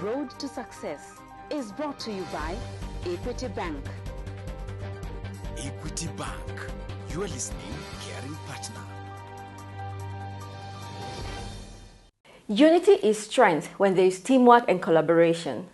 road to success is brought to you by Equity Bank. Equity Bank, you are listening, caring partner. Unity is strength when there is teamwork and collaboration.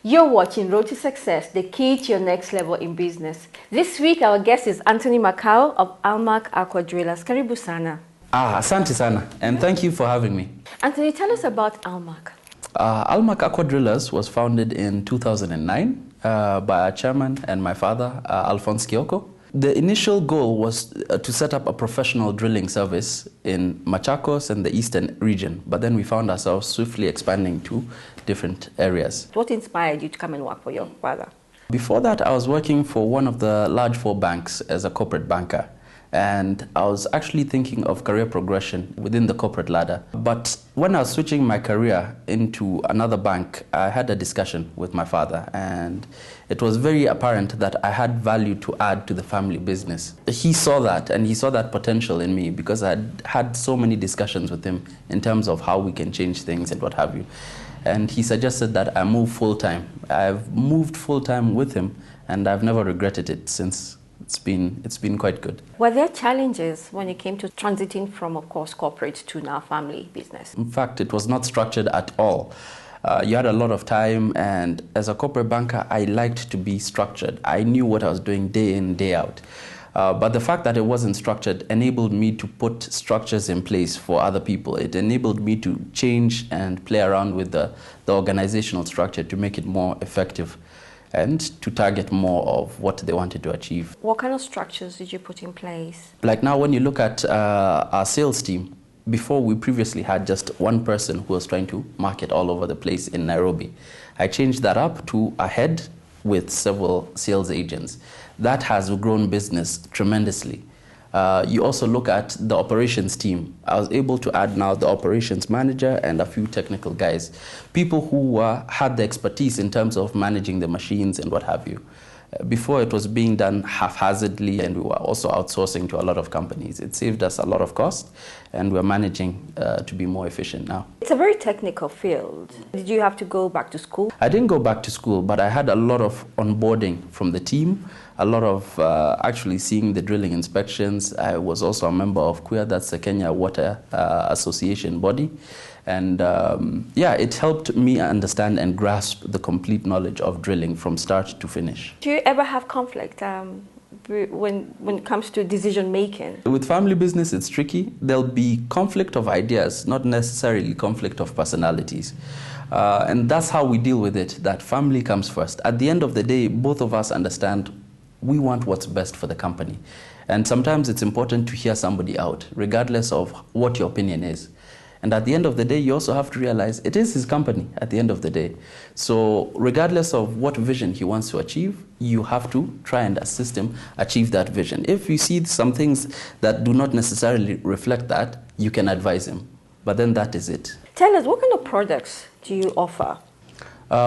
You're watching Road to Success, the key to your next level in business. This week, our guest is Anthony Macau of Almak Aqua Drillers. Karibu sana. Asante sana, and thank you for having me. Anthony, tell us about Almak. Almak Aqua Drillers was founded in 2009 by our chairman and my father, Alphonse Kioko. The initial goal was to set up a professional drilling service in Machakos and the eastern region, but then we found ourselves swiftly expanding to different areas. What inspired you to come and work for your father? Before that, I was working for one of the large four banks as a corporate banker. And I was actually thinking of career progression within the corporate ladder. But when I was switching my career into another bank, I had a discussion with my father, and it was very apparent that I had value to add to the family business. He saw that, and he saw that potential in me because I had so many discussions with him in terms of how we can change things and what have you. And he suggested that I move full-time. I've moved full-time with him, and I've never regretted it since. It's been quite good. Were there challenges when it came to transiting from, of course, corporate to now family business? In fact, it was not structured at all. You had a lot of time, and as a corporate banker, I liked to be structured. I knew what I was doing day in, day out. But the fact that it wasn't structured enabled me to put structures in place for other people. It enabled me to change and play around with the organizational structure to make it more effective and to target more of what they wanted to achieve. What kind of structures did you put in place? Like now, when you look at our sales team, before we previously had just one person who was trying to market all over the place in Nairobi. I changed that up to a head with several sales agents. That has grown business tremendously. You also look at the operations team. I was able to add now the operations manager and a few technical guys, people who had the expertise in terms of managing the machines and what have you. Before, it was being done haphazardly, and we were also outsourcing to a lot of companies. It saved us a lot of cost, and we're managing to be more efficient now. It's a very technical field. Did you have to go back to school? I didn't go back to school, but I had a lot of onboarding from the team, a lot of actually seeing the drilling inspections. I was also a member of Aqua, that's the Kenya Water Association body. And yeah, it helped me understand and grasp the complete knowledge of drilling from start to finish. Do you ever have conflict when it comes to decision making? With family business, it's tricky. There'll be conflict of ideas, not necessarily conflict of personalities. And that's how we deal with it, that family comes first. At the end of the day, both of us understand we want what's best for the company. And sometimes it's important to hear somebody out, regardless of what your opinion is. And at the end of the day, you also have to realize it is his company at the end of the day. So regardless of what vision he wants to achieve, you have to try and assist him achieve that vision. If you see some things that do not necessarily reflect that, you can advise him. But then that is it. Tell us, what kind of products do you offer?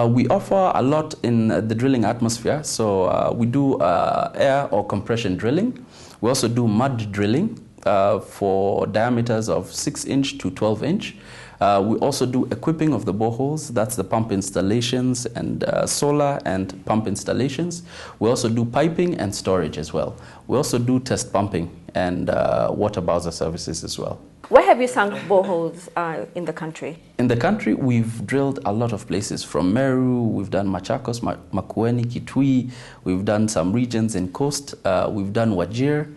We offer a lot in the drilling atmosphere. So we do air or compression drilling. We also do mud drilling. For diameters of 6-inch to 12-inch. We also do equipping of the boreholes, that's the pump installations and solar and pump installations. We also do piping and storage as well. We also do test pumping and water bowser services as well. Where have you sunk boreholes in the country? In the country, we've drilled a lot of places. From Meru, we've done Machakos, Makueni, Kitui. We've done some regions in coast. We've done Wajir.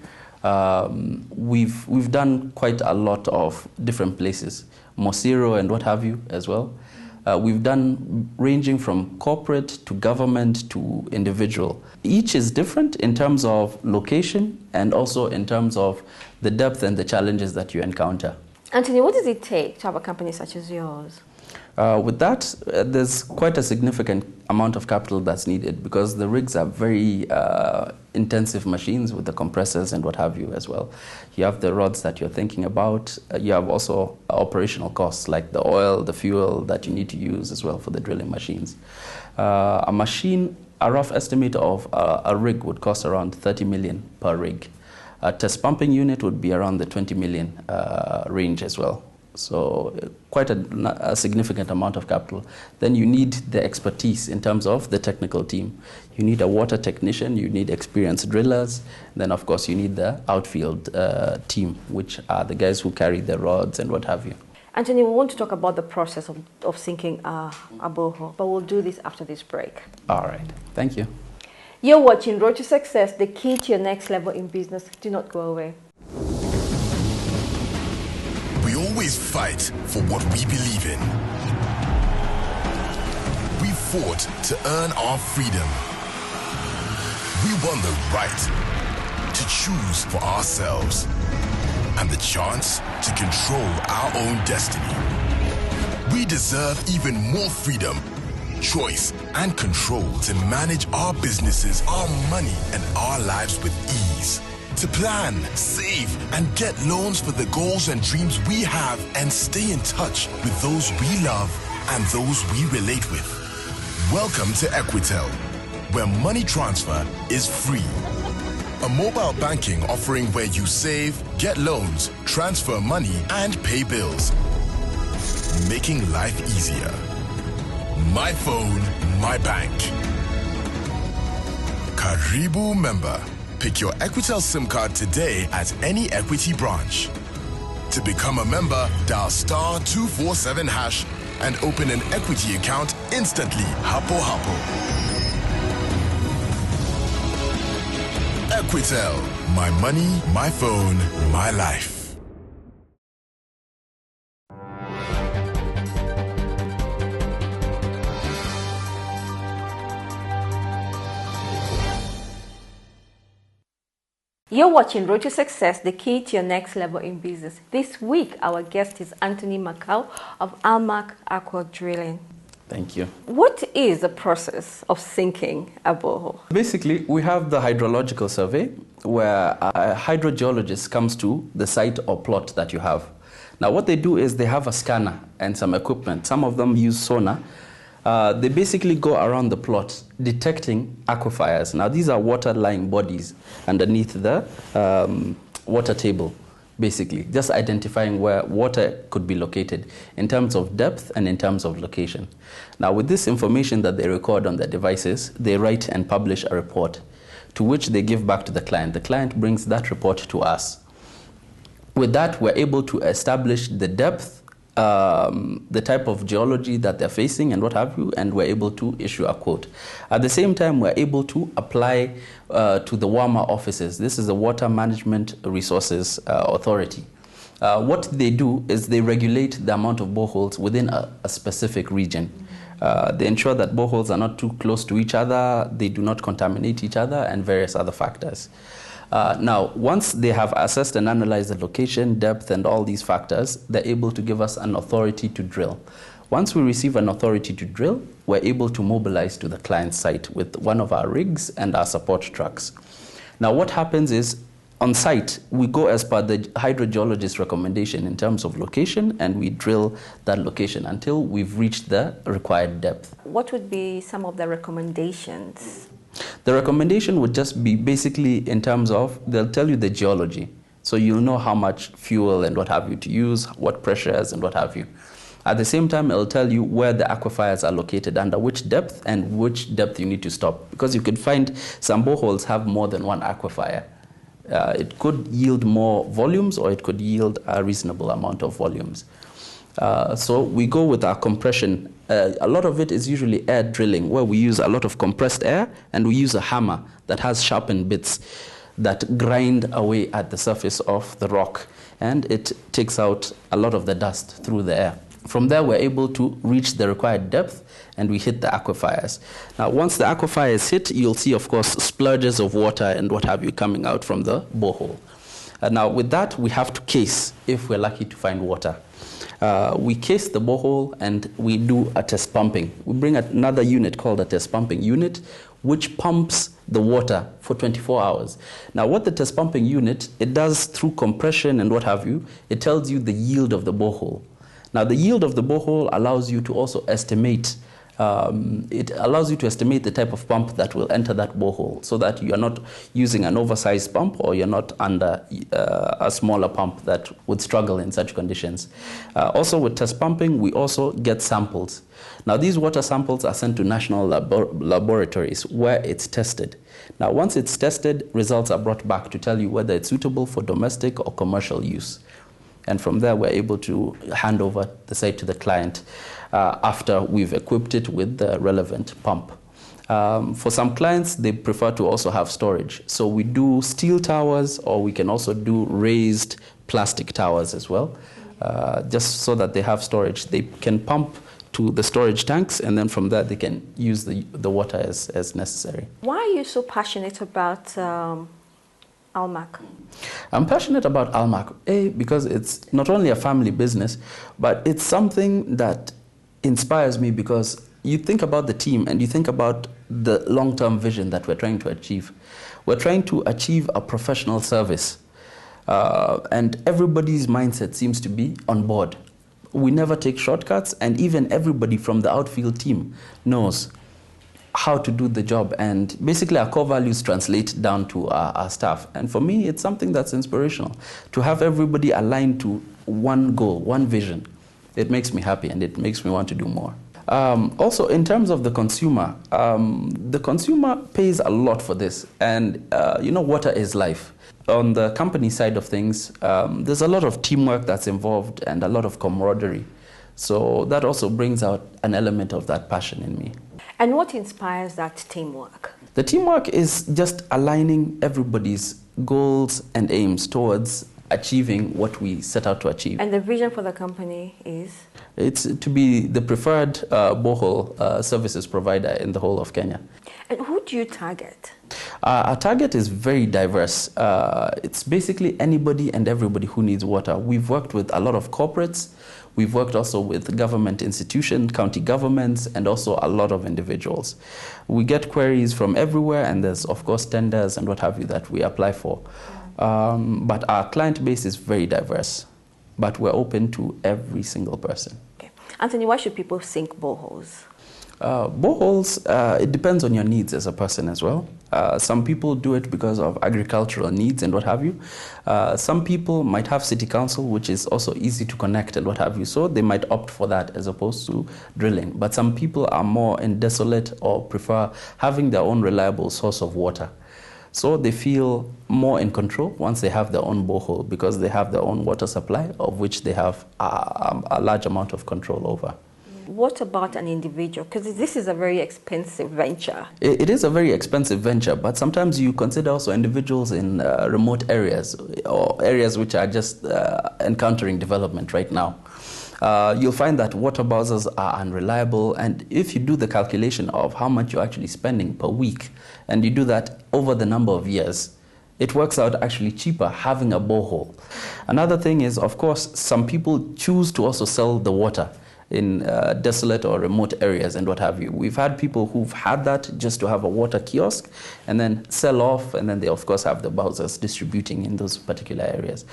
We've done quite a lot of different places, Mosiro and what have you as well. We've done ranging from corporate to government to individual. Each is different in terms of location and also in terms of the depth and the challenges that you encounter. Anthony, what does it take to have a company such as yours? With that, there's quite a significant amount of capital that's needed because the rigs are very intensive machines with the compressors and what have you as well. You have the rods that you're thinking about. You have also operational costs like the oil, the fuel that you need to use as well for the drilling machines. A machine, a rough estimate of a rig would cost around 30 million per rig. A test pumping unit would be around the 20 million range as well. So quite a significant amount of capital. Then you need the expertise in terms of the technical team. You need a water technician, you need experienced drillers, then of course you need the outfield team, which are the guys who carry the rods and what have you. Anthony, we want to talk about the process of sinking a borehole, but we'll do this after this break. All right, thank you. You're watching Road to Success, the key to your next level in business. Do not go away. We always fight for what we believe in. We fought to earn our freedom. We won the right to choose for ourselves and the chance to control our own destiny. We deserve even more freedom, choice, and control to manage our businesses, our money, and our lives with ease. To plan, save, and get loans for the goals and dreams we have, and stay in touch with those we love and those we relate with. Welcome to Equitel, where money transfer is free. A mobile banking offering where you save, get loans, transfer money, and pay bills. Making life easier. My phone, my bank. Karibu member. Pick your Equitel SIM card today at any Equity branch. To become a member, dial *247# and open an Equity account instantly. Hapo hapo. Equitel. My money, my phone, my life. You're watching Road to Success, the key to your next level in business. This week, our guest is Anthony Macau of Almak Aqua Drilling. Thank you. What is the process of sinking a borehole? Basically, we have the hydrological survey where a hydrogeologist comes to the site or plot that you have. Now, what they do is they have a scanner and some equipment. Some of them use sonar. They basically go around the plot detecting aquifers. Now, these are water-lying bodies underneath the water table, basically, just identifying where water could be located in terms of depth and in terms of location. Now, with this information that they record on their devices, they write and publish a report to which they give back to the client. The client brings that report to us. With that, we're able to establish the depth, the type of geology that they're facing and what have you, and we're able to issue a quote. At the same time, we're able to apply to the WAMA offices. This is the Water Management Resources Authority. What they do is they regulate the amount of boreholes within a specific region. They ensure that boreholes are not too close to each other, they do not contaminate each other, and various other factors. Now, once they have assessed and analyzed the location, depth, and all these factors, they're able to give us an authority to drill. Once we receive an authority to drill, we're able to mobilize to the client site with one of our rigs and our support trucks. Now, what happens is, on site, we go as per the hydrogeologist's recommendation in terms of location, and we drill that location until we've reached the required depth. What would be some of the recommendations? The recommendation would just be basically in terms of, they'll tell you the geology. So you'll know how much fuel and what have you to use, what pressures and what have you. At the same time, it'll tell you where the aquifers are located, under which depth, and which depth you need to stop. Because you could find some boreholes have more than one aquifer. It could yield more volumes, or it could yield a reasonable amount of volumes. So we go with our compression. A lot of it is usually air drilling, where we use a lot of compressed air, and we use a hammer that has sharpened bits that grind away at the surface of the rock, and it takes out a lot of the dust through the air. From there, we're able to reach the required depth, and we hit the aquifers. Now, once the aquifer is hit, you'll see, of course, splurges of water and what have you coming out from the borehole. Now, with that, we have to case if we're lucky to find water. We case the borehole and we do a test pumping. We bring another unit called a test pumping unit, which pumps the water for 24 hours. Now, what the test pumping unit, it does through compression and what have you, it tells you the yield of the borehole. Now, the yield of the borehole allows you to also estimate It allows you to estimate the type of pump that will enter that borehole so that you are not using an oversized pump or you're not under a smaller pump that would struggle in such conditions. Also with test pumping, we also get samples. Now these water samples are sent to national laboratories where it's tested. Now once it's tested, results are brought back to tell you whether it's suitable for domestic or commercial use. And from there, we're able to hand over the site to the client after we've equipped it with the relevant pump. For some clients, they prefer to also have storage. So we do steel towers, or we can also do raised plastic towers as well, just so that they have storage. They can pump to the storage tanks, and then from there, they can use the water as necessary. Why are you so passionate about Almak? I'm passionate about Almak, because it's not only a family business, but it's something that inspires me because you think about the team and you think about the long-term vision that we're trying to achieve. We're trying to achieve a professional service, and everybody's mindset seems to be on board. We never take shortcuts, and even everybody from the outfield team knows how to do the job, and basically our core values translate down to our staff. And for me, it's something that's inspirational to have everybody aligned to one goal, one vision. It makes me happy and it makes me want to do more. Also, in terms of the consumer pays a lot for this, and water is life. On the company side of things, there's a lot of teamwork that's involved and a lot of camaraderie. So that also brings out an element of that passion in me. And what inspires that teamwork? The teamwork is just aligning everybody's goals and aims towards achieving what we set out to achieve. And the vision for the company is? It's to be the preferred borehole services provider in the whole of Kenya. And who do you target? Our target is very diverse. It's basically anybody and everybody who needs water. We've worked with a lot of corporates. We've worked also with government institutions, county governments, and also a lot of individuals. We get queries from everywhere, and there's, of course, tenders and what have you that we apply for. But our client base is very diverse, but we're open to every single person. Okay. Anthony, why should people sink boreholes? Boreholes, it depends on your needs as a person as well. Some people do it because of agricultural needs and what have you. Some people might have city council, which is also easy to connect and what have you, so they might opt for that as opposed to drilling. But some people are more in desolate or prefer having their own reliable source of water. So they feel more in control once they have their own borehole because they have their own water supply, of which they have a large amount of control over. What about an individual? Because this is a very expensive venture. It is a very expensive venture, but sometimes you consider also individuals in remote areas or areas which are just encountering development right now. You'll find that water bowsers are unreliable, and if you do the calculation of how much you're actually spending per week, and you do that over the number of years, it works out actually cheaper having a borehole. Another thing is, of course, some people choose to also sell the water in desolate or remote areas and what have you. We've had people who've had that just to have a water kiosk and then sell off, and then they of course have the bowsers distributing in those particular areas.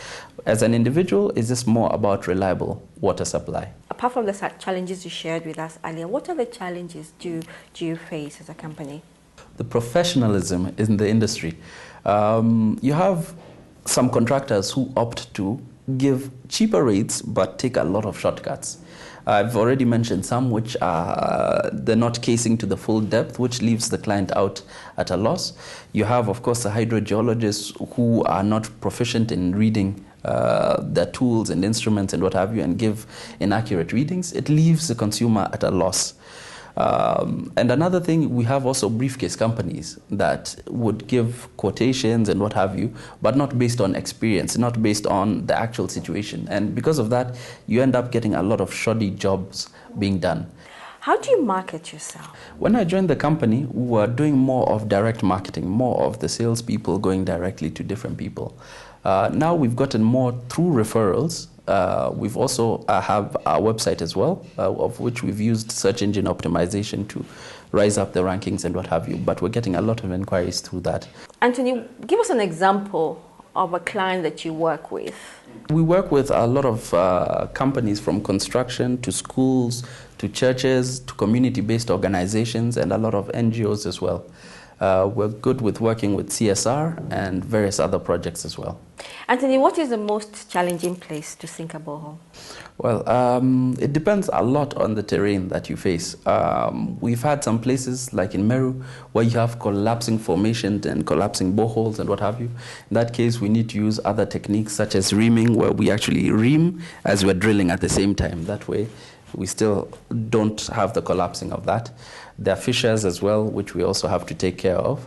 As an individual, it's just more about reliable water supply. Apart from the challenges you shared with us earlier, what other challenges do you face as a company? The professionalism in the industry. You have some contractors who opt to give cheaper rates but take a lot of shortcuts. I've already mentioned some which they're not casing to the full depth, which leaves the client out at a loss. You have, of course, the hydrogeologists who are not proficient in reading their tools and instruments and what have you and give inaccurate readings. It leaves the consumer at a loss. And another thing, we have also briefcase companies that would give quotations and what have you, but not based on experience, not based on the actual situation. And because of that, you end up getting a lot of shoddy jobs being done. How do you market yourself? When I joined the company, we were doing more of direct marketing, more of the salespeople going directly to different people. Now we've gotten more through referrals. We've also have our website as well, of which we've used search engine optimization to rise up the rankings and what have you. But we're getting a lot of inquiries through that. Anthony, give us an example of a client that you work with? We work with a lot of companies, from construction to schools to churches to community-based organizations and a lot of NGOs as well. We're good with working with CSR and various other projects as well. Anthony, what is the most challenging place to sink a borehole? Well, it depends a lot on the terrain that you face. We've had some places like in Meru where you have collapsing formations and collapsing boreholes and what have you. In that case, we need to use other techniques such as reaming, where we actually ream as we're drilling at the same time. That way, we still don't have the collapsing of that. There are fissures as well, which we also have to take care of.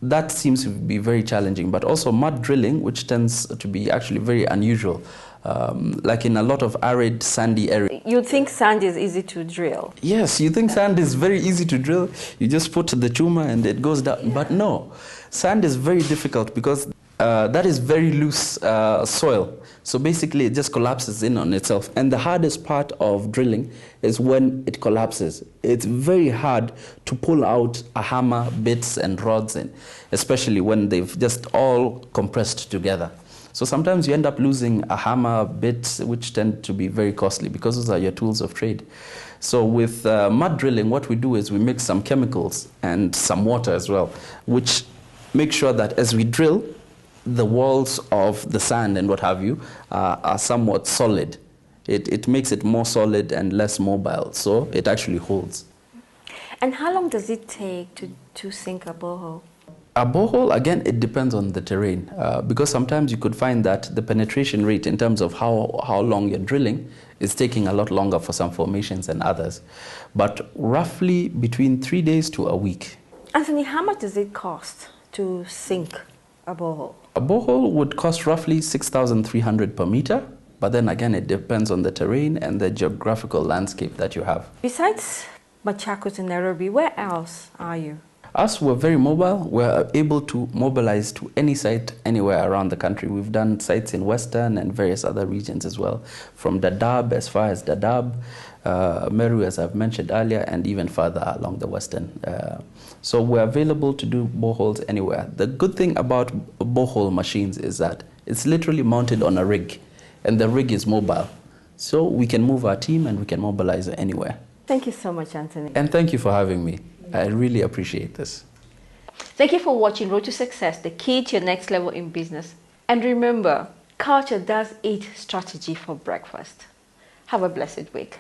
That seems to be very challenging, but also mud drilling, which tends to be actually very unusual. Like in a lot of arid, sandy areas. You think sand is easy to drill? Yes, you think sand is very easy to drill. You just put the chuma and it goes down. But no, sand is very difficult because that is very loose soil. So basically it just collapses in on itself. And the hardest part of drilling is when it collapses. It's very hard to pull out a hammer, bits and rods, in, especially when they've just all compressed together. So sometimes you end up losing a hammer, bits, which tend to be very costly because those are your tools of trade. So with mud drilling, what we do is we mix some chemicals and some water as well, which make sure that as we drill, the walls of the sand and what have you are somewhat solid. It makes it more solid and less mobile, so it actually holds. And how long does it take to sink a borehole? A borehole, again, it depends on the terrain, because sometimes you could find that the penetration rate in terms of how long you're drilling is taking a lot longer for some formations than others. But roughly between 3 days to a week. Anthony, how much does it cost to sink a borehole? A borehole would cost roughly 6,300 per meter, but then again, it depends on the terrain and the geographical landscape that you have. Besides Machakos and Nairobi, where else are you? Us, we're very mobile. We're able to mobilize to any site anywhere around the country. We've done sites in Western and various other regions as well, from Dadaab, as far as Dadaab, Meru, as I've mentioned earlier, and even further along the Western. So we're available to do boreholes anywhere. The good thing about borehole machines is that it's literally mounted on a rig, and the rig is mobile. So we can move our team and we can mobilize anywhere. Thank you so much, Anthony. And thank you for having me. I really appreciate this. Thank you for watching Road to Success, the key to your next level in business. And remember, culture does eat strategy for breakfast. Have a blessed week.